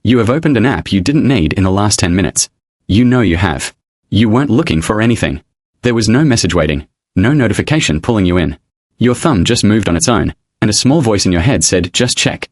You have opened an app you didn't need in the last 10 minutes. You know you have. You weren't looking for anything. There was no message waiting, no notification pulling you in. Your thumb just moved on its own, and a small voice in your head said, just check.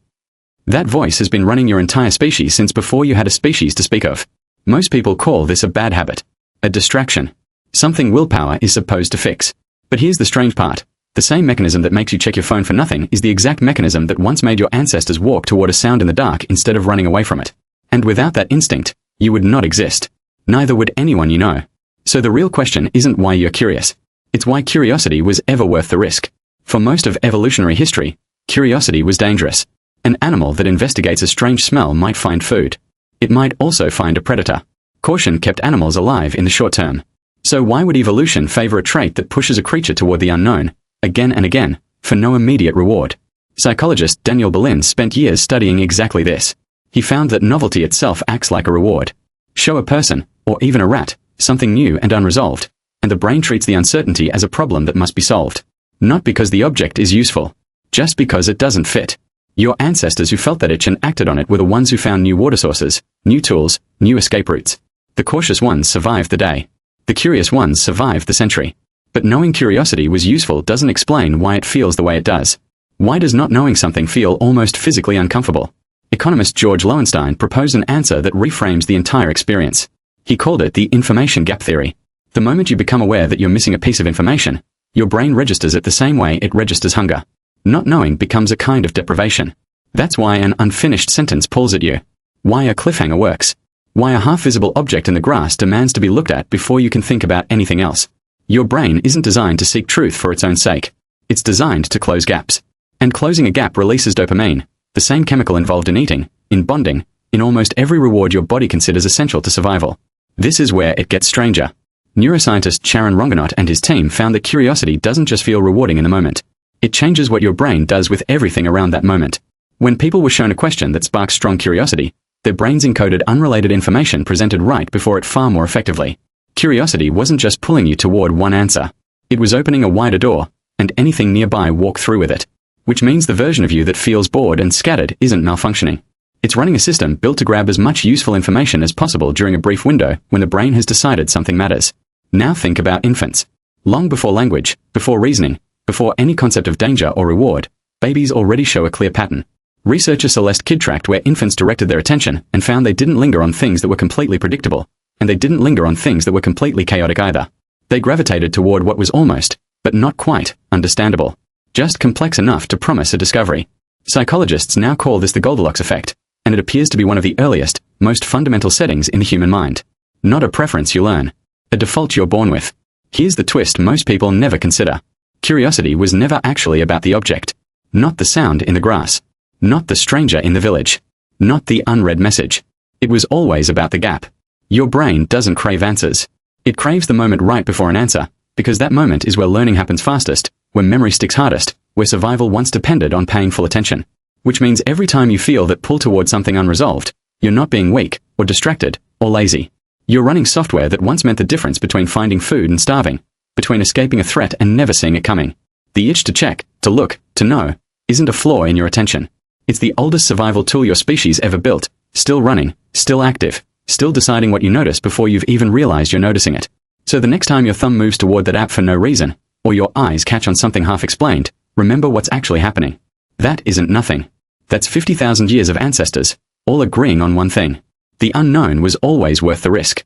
That voice has been running your entire species since before you had a species to speak of. Most people call this a bad habit, a distraction, something willpower is supposed to fix. But here's the strange part. The same mechanism that makes you check your phone for nothing is the exact mechanism that once made your ancestors walk toward a sound in the dark instead of running away from it. And without that instinct, you would not exist. Neither would anyone you know. So the real question isn't why you're curious. It's why curiosity was ever worth the risk. For most of evolutionary history, curiosity was dangerous. An animal that investigates a strange smell might find food. It might also find a predator. Caution kept animals alive in the short term. So why would evolution favor a trait that pushes a creature toward the unknown, again and again, for no immediate reward? Psychologist Daniel Berlin spent years studying exactly this. He found that novelty itself acts like a reward. Show a person, or even a rat, something new and unresolved, and the brain treats the uncertainty as a problem that must be solved. Not because the object is useful, just because it doesn't fit. Your ancestors who felt that itch and acted on it were the ones who found new water sources, new tools, new escape routes. The cautious ones survived the day. The curious ones survived the century. But knowing curiosity was useful doesn't explain why it feels the way it does. Why does not knowing something feel almost physically uncomfortable? Economist George Loewenstein proposed an answer that reframes the entire experience. He called it the information gap theory. The moment you become aware that you're missing a piece of information, your brain registers it the same way it registers hunger. Not knowing becomes a kind of deprivation. That's why an unfinished sentence pulls at you. Why a cliffhanger works. Why a half-visible object in the grass demands to be looked at before you can think about anything else. Your brain isn't designed to seek truth for its own sake. It's designed to close gaps. And closing a gap releases dopamine, the same chemical involved in eating, in bonding, in almost every reward your body considers essential to survival. This is where it gets stranger. Neuroscientist Sharon Rongenot and his team found that curiosity doesn't just feel rewarding in the moment. It changes what your brain does with everything around that moment. When people were shown a question that sparks strong curiosity, their brains encoded unrelated information presented right before it far more effectively. Curiosity wasn't just pulling you toward one answer. It was opening a wider door, and anything nearby walked through with it. Which means the version of you that feels bored and scattered isn't malfunctioning. It's running a system built to grab as much useful information as possible during a brief window when the brain has decided something matters. Now think about infants. Long before language, before reasoning, before any concept of danger or reward, babies already show a clear pattern. Researcher Celeste Kidd tracked where infants directed their attention and found they didn't linger on things that were completely predictable, and they didn't linger on things that were completely chaotic either. They gravitated toward what was almost, but not quite, understandable. Just complex enough to promise a discovery. Psychologists now call this the Goldilocks effect, and it appears to be one of the earliest, most fundamental settings in the human mind. Not a preference you learn. A default you're born with. Here's the twist most people never consider. Curiosity was never actually about the object. Not the sound in the grass. Not the stranger in the village. Not the unread message. It was always about the gap. Your brain doesn't crave answers. It craves the moment right before an answer, because that moment is where learning happens fastest, where memory sticks hardest, where survival once depended on paying full attention. Which means every time you feel that pull toward something unresolved, you're not being weak, or distracted, or lazy. You're running software that once meant the difference between finding food and starving, between escaping a threat and never seeing it coming. The itch to check, to look, to know, isn't a flaw in your attention. It's the oldest survival tool your species ever built, still running, still active, still deciding what you notice before you've even realized you're noticing it. So the next time your thumb moves toward that app for no reason, or your eyes catch on something half-explained, remember what's actually happening. That isn't nothing. That's 50,000 years of ancestors, all agreeing on one thing. The unknown was always worth the risk.